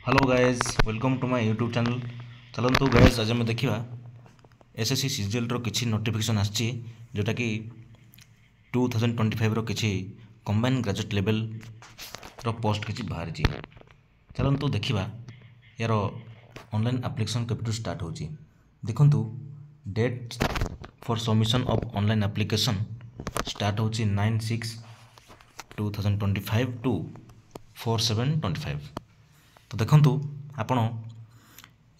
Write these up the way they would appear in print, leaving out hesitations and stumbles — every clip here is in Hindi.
Hello guys welcome to my YouTube channel. चलतु गाइज आज आम देखा एसएससी सीजीएल रो किछि नोटिफिकेशन आछि जोटा कि 2025 रो किछि कंबाइन ग्रेजुएट लेवल रो पोस्ट किछि बाहर छि। चलतु देखा यार ऑनलाइन एप्लिकेशन केबेटू स्टार्ट होछि। देखंतु date for submission of online application start होछि 9/6/2025 टू 4/7/25। तो देखंतु आपण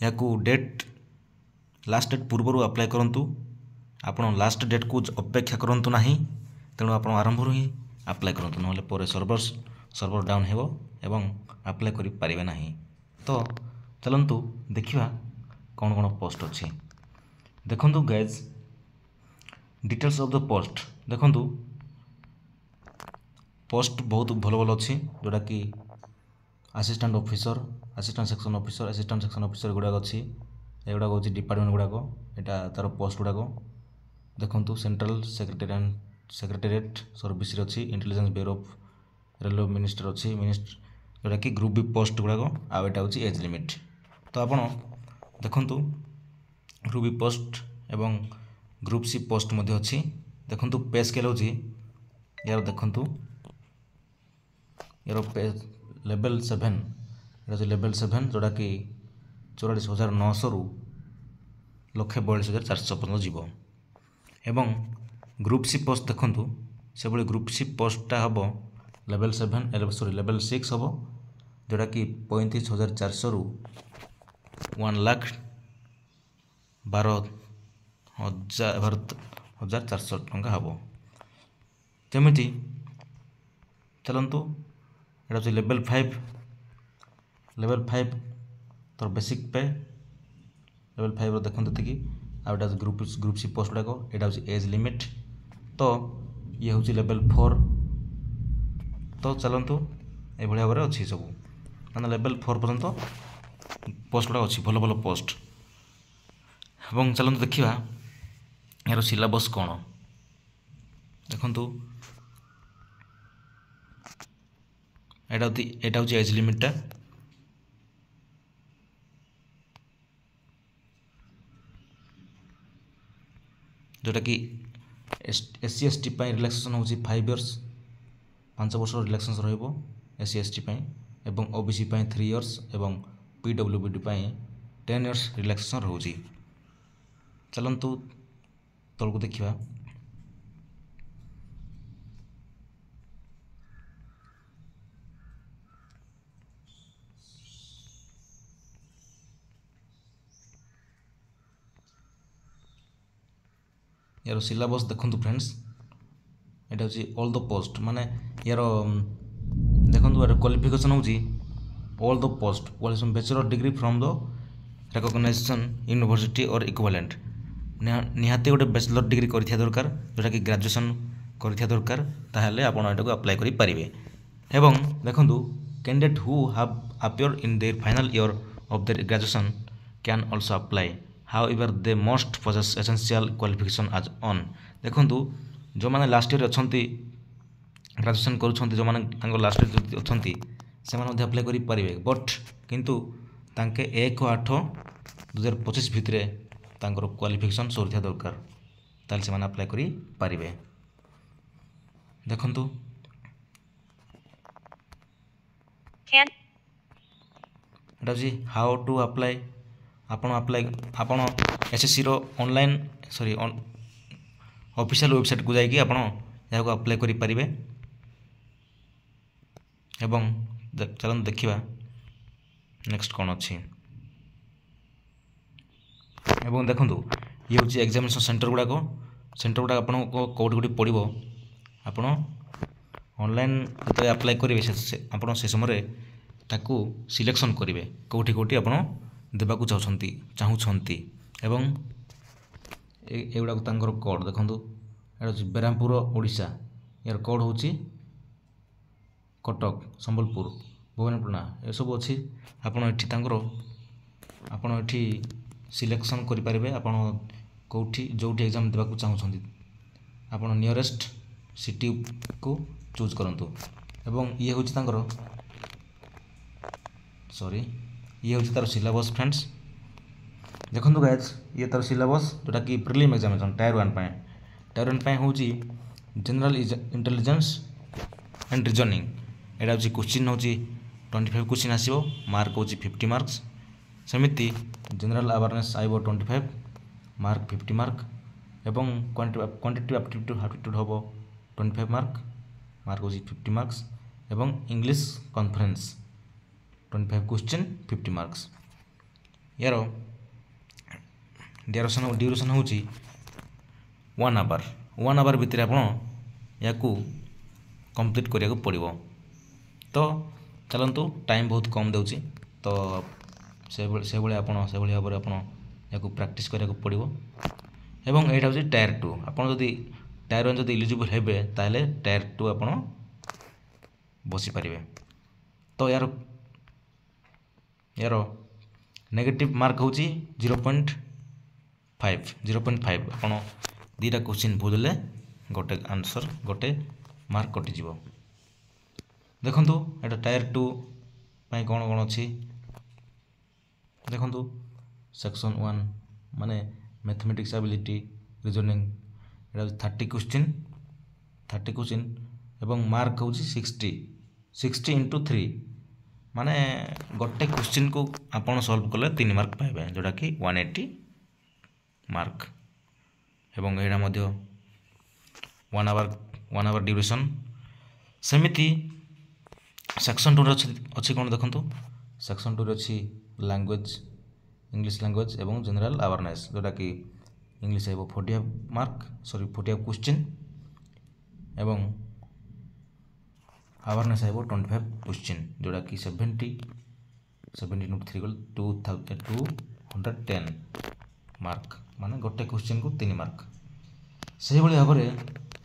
याकू डेट लास्ट डेट पूर्व अप्लाई करंतु। आपण लास्ट डेट को अपेक्षा करंतु नाही, तेणु आपण आरंभ ही अप्लाई करंतु, नहले पर सर्वर डाउन हेबो एवं अप्लाई करि पारिबे नाही। तो चलंतु देखिबा कोन कोन पोस्ट अछि। देखंतु guys details of the post देखंतु पोस्ट बहुत भल भल अछि जोटा कि assistant officer, assistant section officer गुड़ाक अच्छी एगुड़ाक हूँ डिपार्टमेंट गुड़ाक यहाँ तार पोस्ट गुड़ाक देखु सेंट्रल सेक्रेटेरिएट सर्विस अच्छी intelligence bureau of railway minister अच्छी जोटा कि ग्रुप बी पोस्ट गुड़ाक आउ यहाँ हूँ एज लिमिट। तो आपड़ देखु ग्रुप बी पोस्ट एवं ग्रुप सी पोस्ट अच्छी। देखु पे स्केल हूँ यार देखु यार पे लेवल 7 लेवल 7 जोटा कि 44,900 रु 1,42,400 पर्यटन जीव। एवं ग्रुप सी पोस्ट देखु से भाई ग्रुप सी पोस्टा हम लेवल 7 लेवल 6 हम जोटा कि 35,400 रु 1,12,400 टंका हम। जमी चलतु यहाँ हूँ लेवल 5 तोर बेसिक पे लेवल 5 देखते कि आउटा ग्रुप सी पोस्ट गुड़ाक यहाँ हूँ एज लिमिट। तो ये हूँ लेवल 4। तो चलतु ये भाव में अच्छी सब मैंने लेवल 4 पर्यंत पोस्ट गुड़ा अच्छी भल भल पोस्ट। एवं चलतु देखा यार सिलेबस कौन देखु यहाँ हूँ एज लिमिटा जोटा कि एससी एसटी रिलैक्सेशन हूँ 5 इयर्स 5 वर्ष रिलैक्सेशन रही एससी एवं ओबीसी 3 इयर्स एवं पीडब्ल्यूडी 10 इयर्स रिलैक्सेशन रोचे। चलतु तलू देखा यार सिलेबस देखु फ्रेंड्स यहाँ हूँ ऑल द पोस्ट माने यार देखो यार क्वालिफिकेशन हूँ all the post bachelor degree from the recognization university और इक्विवेलेंट निहाती गोटे बैचलर डिग्री कर दरकार जोटा कि ग्रेजुएशन कर दरकार ताहले आपण एटा को अप्लाई करि पारिबे। एवं देखु candidate who have appear in their final year of their graduation can also apply however they must possess essential qualification as on. देखु जो मैंने लास्ट ईयर अच्छा ग्रेजुएशन करुँच जो मैंने लास्ट ईयर अच्छा से अप्लाई करेंगे बट किंतु तांके 1/8/2025 भितर क्वालिफिकेशन सरी दरकार ताल से अप्लाई करेंगे। देखु हाउ टू अप्लाई आपण एसएससी रो ऑनलाइन सॉरी ऑफिशियल वेबसाइट को जाइए आपण यहाँ को अप्लाई करि परिबे। एवं चलन देखिबा नेक्स्ट कौन अच्छी। एवं देखु ये हूँ एग्जामिनेशन सेंटर गुड़ाक आपण कौटी कौटी पड़ो आपण ऑनलाइन जो अप्लाई करेंगे आप समय ताकू सिलेक्शन करेंगे कौटी कौटी आपण देवाक चाहूँगी। एवं एगुड़ा कोड देखु यहाँ बेरामपुर ओडिशा यार कोड हूँ कटक संबलपुर भुवनपुरा ये सब अच्छी आपण ये सिलेक्शन करेंगे आप कौटी जो एग्जाम देवाक चाहूँगी आप नियरेस्ट सिटी को चूज करूँ। एवं ये हूँ सॉरी ये हूँ तार सिलेबस फ्रेंड्स देखो गाइज ये तार सिलेबस जोटा कि प्रिलिम एग्जामिनेशन टायर 1 हूँ जनरल इंटेलिजेंस एंड रिजनिंग एटा हूँ क्वेश्चन हूँ 25 क्वेश्चन आसो मार्क हूँ 50 मार्क्स सेमिति जनरल अवेयरनेस आइब 25 मार्क 50 मार्क एवं क्वांटिटेटिव एप्टीट्यूड हम 25 मार्क हूँ 50 मार्क्स एवं इंग्लिश कॉन्फ्रेंस 25 क्वेश्चन 50 मार्क्स यार ड्यूरेशन हूँ 1 आवर भितर या कंप्लीट करिया पड़ो तो चलतु टाइम बहुत कम दूँ तो से भाव में आपको प्रैक्टिस करिया पड़ो एवं यहाँ हूँ टायर 2 आपड़ जदि टायर 1 जब इलिजिबल हे ताले टायर 2 आप बसी पारे तो यार नेगेटिव मार्क हूँ 0.5 आप दीटा क्वेश्चन भूल गोटे आंसर गोटे मार्क कटिज देखु यहाँ टायर 2 कौन कौन अच्छी देखु सेक्शन 1 माने मैथमेटिक्स एबिलिटी रिजनिंग यहाँ 30 क्वेश्चन एवं मार्क हूँ 60 इंटू 3 माने गोटे क्वेश्चन को आपन सॉल्व कले 3 मार्क पाइबे जोटा कि 180 मार्क एवं यहाँ मध्य 1 आवर ड्यूरेशन सेमिति सेक्शन 2 अच्छी कौन देखो सेक्शन 2 अच्छी लैंग्वेज इंग्लिश लैंग्वेज एवं जनरल अवेयरनेस जोटा कि इंग्लिश आइब 45 क्वेश्चन एवं अवेयरनेस आइब 25 क्वेश्चन जोटा कि 70 इंटू 3 210 मार्क माने गोटे क्वेश्चन को 3 मार्क से भाव में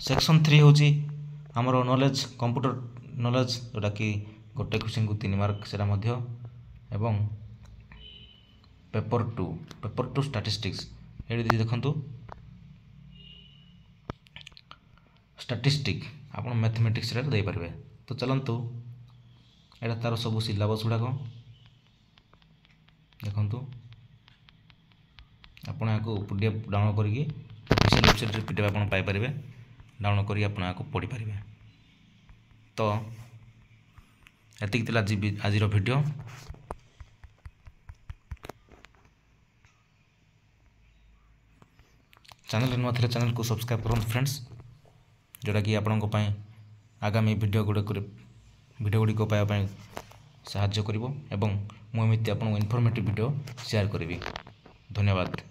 सेक्शन 3 हूँ आमर नॉलेज कंप्यूटर नॉलेज जोटा कि गोटे क्वेश्चन को 3 मार्क से एवं पेपर 2 स्टैटिस्टिक्स ये देखु स्टैटिस्टिक आप मैथमेटिक्स दे पारे तो चलतु यहाँ तार सब सिलेबस गुड़ाक देखु आपड़ यहाँ PDF डाउनलोड करके ऑफिशियल वेबसाइट PDF आप पाइपर डाउनलोड करके पढ़ी पारे तो एतिक आज वीडियो चैनल नुआ थे चैनल को सब्सक्राइब करूँ फ्रेंड्स जोटा कि आपण आगामी वीडियो गुड़िक पाइबा साहाय्य करिवो एवं मुझे आपको इनफॉर्मेटिव वीडियो शेयर करी धन्यवाद।